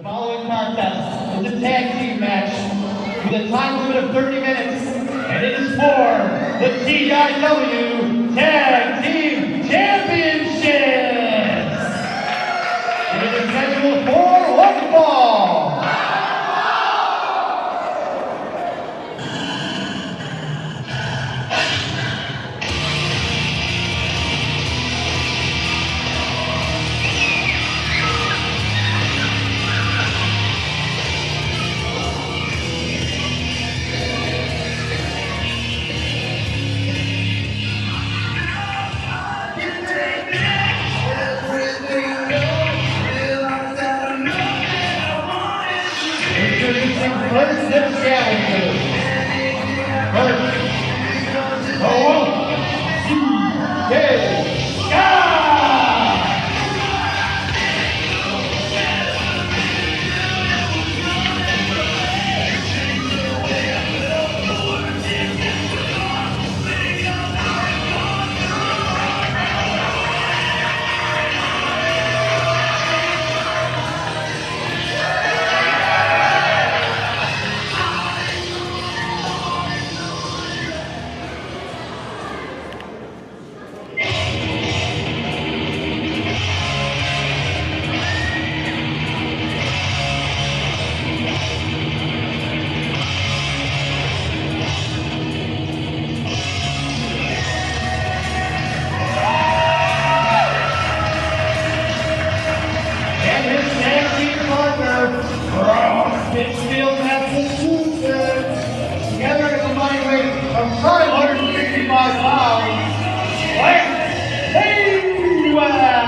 following contest is a tag team match with a time limit of 30 minutes, and it is for the TIW Tag Team Championships. It is scheduled for one fall. First, the challenger. First, CJ Scott. Pittsfield, Massachusetts, together at a combined weight of 565 pounds, Lance Madewell.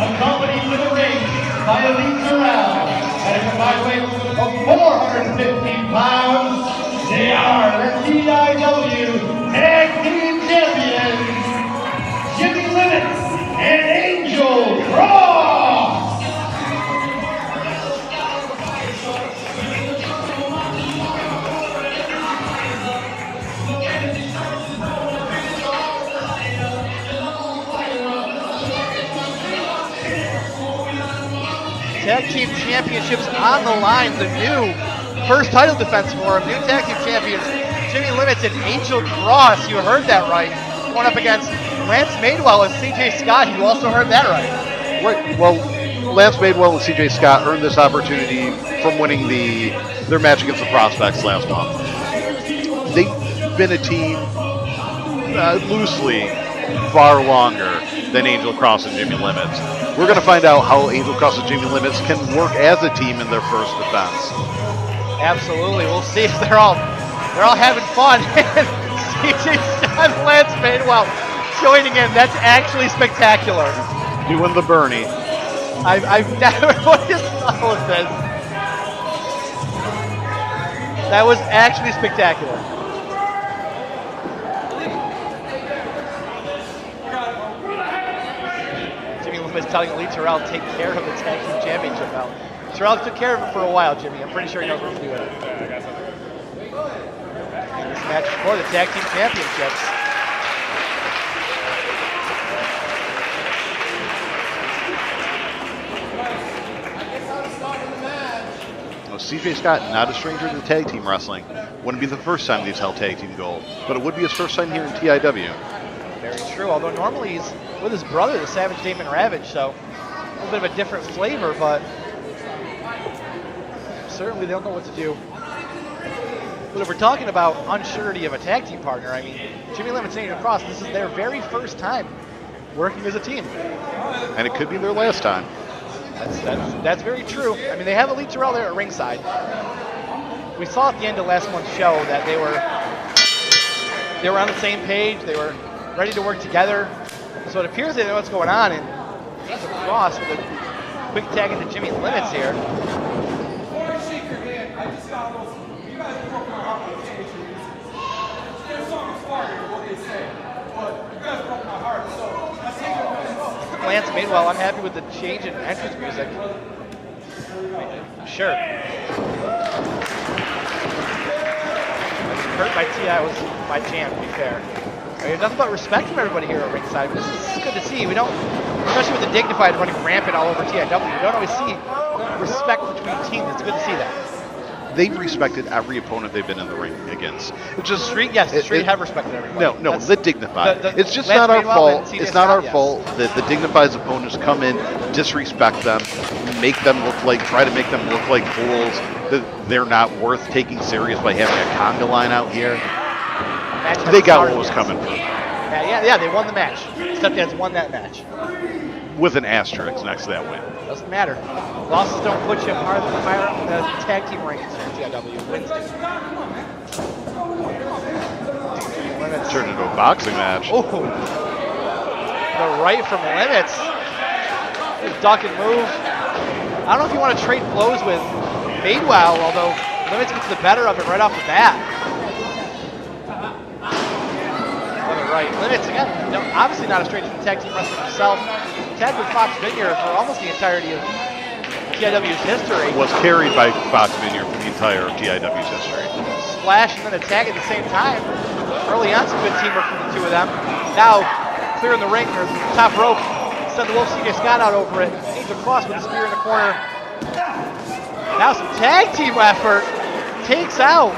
Accompanied to the ring by Elite Terrell at a combined weight of 415 pounds, they are the TIW Tag Team Champions, Jimmy Limits and Angel Cross. Tag Team Championships on the line. The new first title defense for him. New Tag Team Champions, Jimmy Limits and Angel Cross. You heard that right. Going up against Lance Madewell and CJ Scott. You also heard that right. Right. Well, Lance Madewell and CJ Scott earned this opportunity from winning their match against the Prospects last month. They've been a team loosely far longer than Angel Cross and Jimmy Limits. We're going to find out how Angel Cross and Jimmy Limits can work as a team in their first defense. Absolutely. We'll see if they're all having fun. CJ Scott and Lance Madewell joining in. That's actually spectacular. Doing the Bernie. I've never noticed all of this. That was actually spectacular. Is telling Elite Terrell to take care of the Tag Team Championship belt. Terrell took care of it for a while, Jimmy. I'm pretty sure he knows what to do with it. And this match is for the Tag Team Championships. CJ Scott, not a stranger to tag team wrestling. Wouldn't be the first time he's held tag team gold, but it would be his first time here in TIW. It's true, although normally he's with his brother, the Savage Damon Ravage, so a little bit of a different flavor, but certainly they don't know what to do. But if we're talking about unsurety of a tag team partner, I mean, Jimmy Limits and Angel Cross, this is their very first time working as a team. And it could be their last time. That's very true. I mean, they have Elite Terrell there at ringside. We saw at the end of last month's show that they were on the same page. They were ready to work together. So it appears they know what's going on. And Angel Cross with a quick tag into Jimmy Limits here. Lance Madewell, I'm happy with the change in entrance music. Sure. Hurt by T.I. was my jam, to be fair. I mean, nothing but respect from everybody here at ringside. This is good to see. We don't, especially with the Dignified running rampant all over TIW, we don't always see respect between teams. It's good to see that. They've respected every opponent they've been in the ring against. It's just Street, yes, the Street have respected everybody. No, the Dignified. It's just Lance not our Madewell fault. It's not our fault that the Dignified's opponents come in, disrespect them, try to make them look like fools. That they're not worth taking serious by having a conga line out here. They got what was coming for them. Yeah, they won the match. Stepdads won that match. With an asterisk next to that win. Doesn't matter. Losses don't put you higher up in the tag team rankings here in TIW. Wins do. Turned into a boxing match. Oh, the right from Limits. Duck and move. I don't know if you want to trade blows with Madewell, although Limits gets the better of it right off the bat. Right. Limits, again, obviously not a straight from tag team wrestler himself. Tagged with Fox Vineyard for almost the entirety of TIW's history. Was carried by Fox Vineyard for the entire TIW's history. Splash and then a tag at the same time. Early on, some good teamwork from the two of them. Now, clearing the ring, or the top rope. Send the Wolf CJ Scott out over it. Angel Cross with a spear in the corner. Now some tag team effort. Takes out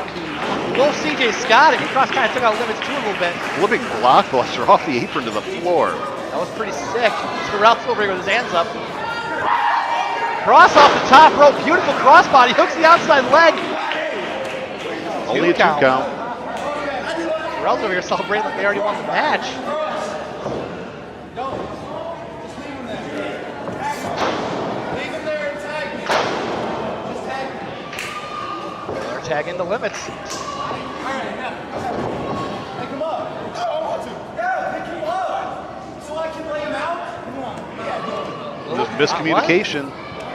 Wolf CJ Scott, and Cross kind of took out Limits too a little bit. Flipping blockbuster off the apron to the floor. That was pretty sick. Terrell Silver with his hands up. Cross off the top rope, beautiful crossbody, hooks the outside leg. Only a 2 count. Terrell's over here celebrating like they already won the match. They're tagging the Limits. Just miscommunication.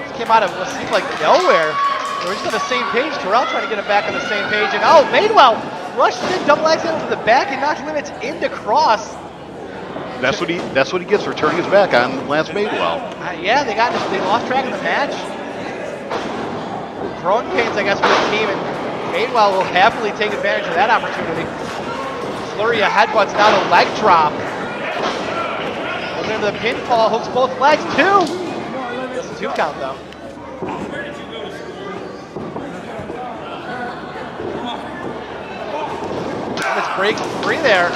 This came out of what seemed like nowhere. They were just on the same page. Terrell trying to get him back on the same page. And oh, Madewell rushed in, double axe into the back and knocked Limits into Cross. That's what he gets for turning his back on Lance Madewell. Yeah, they lost track of the match. Growing pains, I guess, for the team, and Madewell will happily take advantage of that opportunity. Flurry of headbutts, now the leg drop. Goes into the pinfall, hooks both legs, 2! Just a 2 count, though. Limits breaks free there. A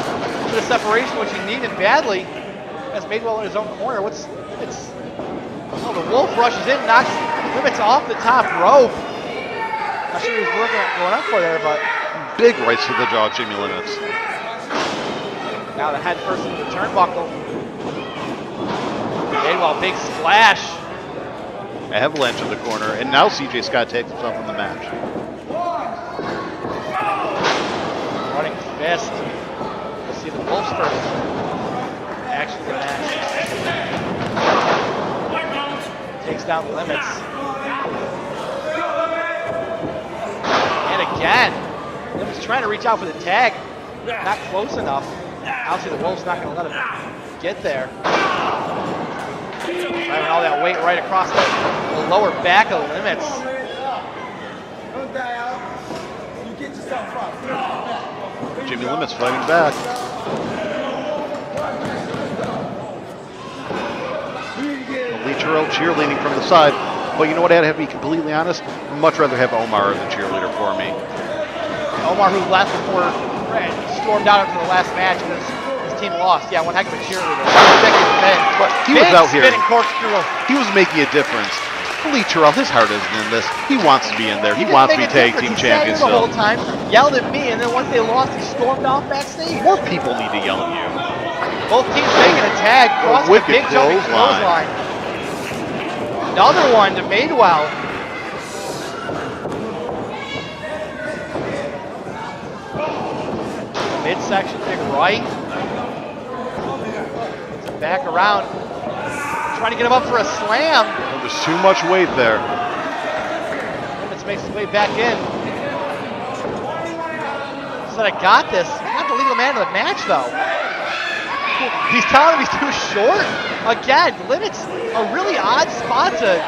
bit of separation, which he needed badly. As Madewell in his own corner. Oh, the Wolf rushes in, knocks Limits off the top rope. Not sure he was going up for there, but big rights to the jaw, Jimmy Limits. Now the head first into the turnbuckle. Madewell, big splash. Avalanche in the corner, and now CJ Scott takes himself in the match. Running fist. We'll see the Wolves first. Action for the match. Takes down the Limits. And again, Limits trying to reach out for the tag. Not close enough. Obviously the Wolves not going to let him get there. Driving all that weight right across the lower back of Limits. Jimmy Limits fighting back. Lee Terrell cheerleading from the side. But you know what, I'd have to be completely honest, I'd much rather have Omar as a cheerleader for me. Omar, who left before stormed out after the last match, because his team lost. Yeah, one heck of a cheerleader. But he was out here. Spinning corkscrew. He was making a difference. Lee Terrell, his heart isn't in this. He wants to be in there. He wants to be tag team champion the whole still. time, yelled at me, and then once they lost, he stormed off backstage. More people need to yell at you. Both teams making a tag, crossing a big jumping clothesline. Another one to Madewell. Midsection, big right. Back around. Trying to get him up for a slam. There was too much weight there. Limits makes his way back in. Said, I got this. Not the legal man of the match, though. He's telling him he's too short. Again, Limits, a really odd spot to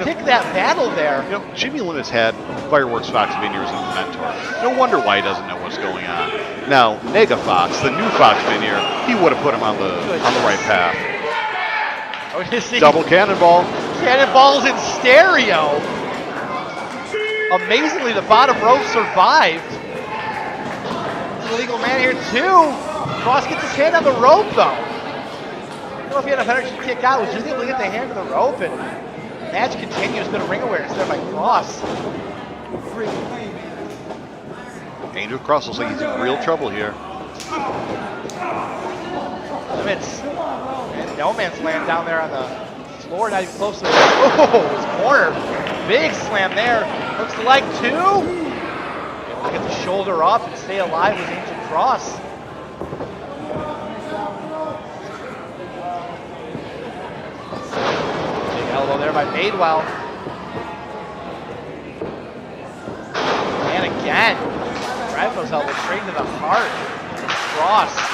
pick that battle there. You know, Jimmy Limits had Fireworks Fox Vineyard as a mentor. No wonder why he doesn't know what's going on. Now, Nega Fox, the new Fox Vineyard, he would have put him on the right path. Double cannonball. Cannonballs in stereo. Amazingly, the bottom rope survived. Illegal man here too. Cross gets his hand on the rope though. I don't know if he had enough energy to kick out. Was just able to get the hand on the rope, and the match continues. Bit of ring awareness there by Cross. Angel Cross looks like he's in real trouble here. Limits. And no man's land down there on the floor, not even close to the his corner. Big slam there. Looks like two. Able to get the shoulder up and stay alive with Angel Cross. Big elbow there by Madewell. And again, driving those elbows straight into the heart. Cross.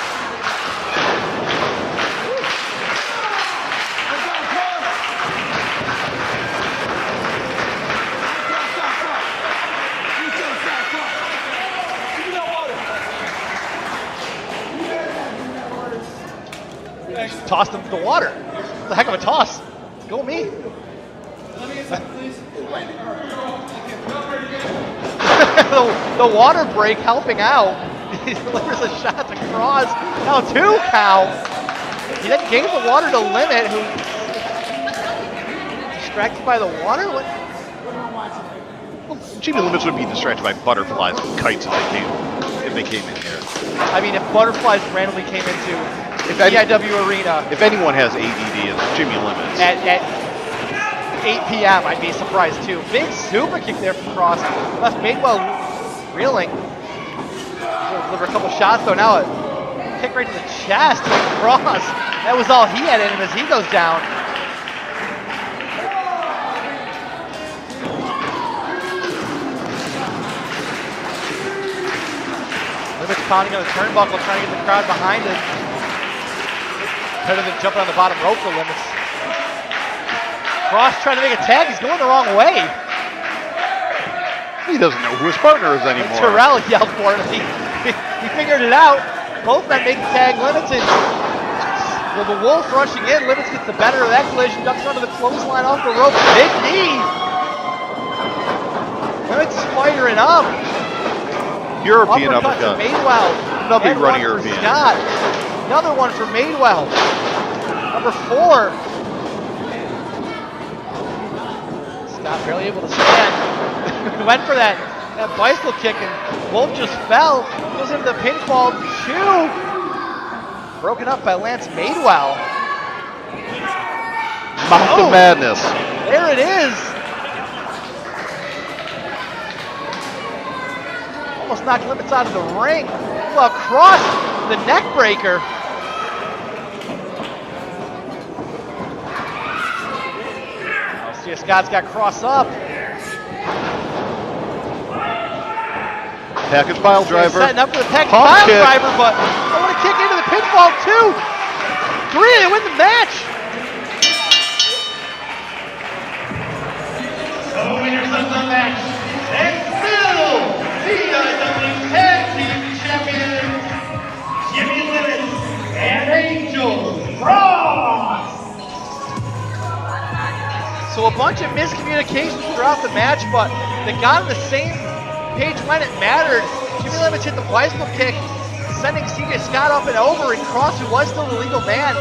Tossed him to the water. It's a heck of a toss. Go me. the water break helping out. He delivers a shot to Cross. Now 2 count. He then gave the water to Limit, who distracted by the water. What? Well, Jimmy Limits would be distracted by butterflies and kites if they came in here. I mean, if butterflies randomly came into the TIW arena. If anyone has ADD, it's Jimmy Limits. At 8 p.m., I'd be surprised too. Big super kick there from Cross. Left Madewell reeling. He'll deliver a couple shots though. Now a kick right to the chest by Cross. That was all he had in him as he goes down. Limits pounding on the turnbuckle, trying to get the crowd behind it. Better than jumping on the bottom rope for Limits. Cross trying to make a tag. He's going the wrong way. He doesn't know who his partner is anymore. Terrell yelled for him. He figured it out. Both men make the tag. Limits in. Well, the Wolf rushing in. Limits gets the better of that collision. Ducks under the clothesline off the rope. Big knee. Limits firing up. European uppercut. uppercut. Madewell. Another big running European. Scott. Another one for Madewell. Number 4. Scott barely able to stand. Went for that bicycle kick and Wolf just fell. Goes into the pinfall. Shoe. Broken up by Lance Madewell. Mouth of Madness. There it is. Almost knocked Limits out of the ring. Well, Cross the neck breaker. See, Scott's got Cross up. Package pile driver. Setting up for the package pile driver, but I want to kick into the pinfall 2. 3, they win the match. The winners of the match, and still TIW Tag Team Champions, Jimmy Limits and Angel Cross. So a bunch of miscommunications throughout the match, but they got on the same page when it mattered. Jimmy Limits hit the bicycle kick. sending CJ Scott up and over, and Cross, who was still the legal man,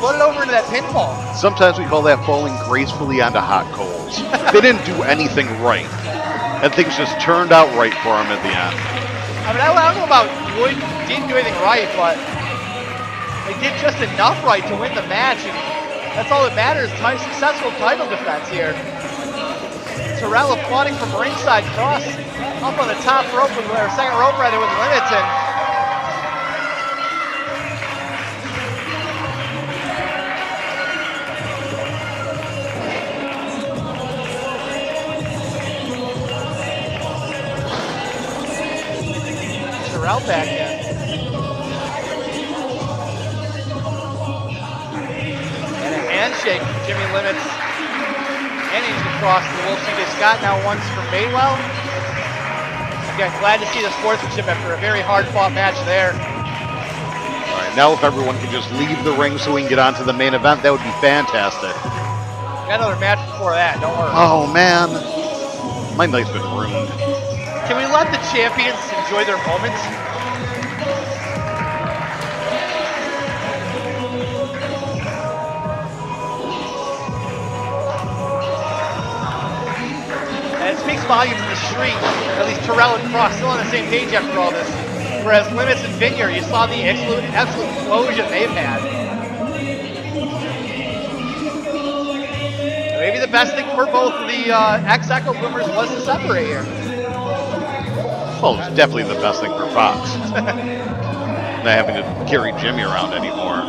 floated over into that pinfall. Sometimes we call that falling gracefully onto hot coals. They didn't do anything right, and things just turned out right for him at the end. I mean, I don't know about Wood didn't do anything right, but they did just enough right to win the match, and that's all that matters. Successful title defense here. Terrell applauding from ringside. Cross up on the top rope, or second rope rather, with limits, and Terrell back in. And a handshake from Jimmy Limits and Angel Cross to Wolf CJ Scott. Now one's from Madewell. Again, glad to see the sportsmanship after a very hard-fought match there. All right, now if everyone could just leave the ring so we can get on to the main event, that would be fantastic. Got another match before that, don't worry. Oh, man. My night's been ruined. Can we let the champions enjoy their moments? And it speaks volumes in the street. At least Terrell and Cross still on the same page after all this. Whereas Limits and Vineyard, you saw the absolute explosion they've had. Maybe the best thing for both of the ex-Echo Boomers was to separate here. Well, it's definitely the best thing for Fox. Not having to carry Jimmy around anymore.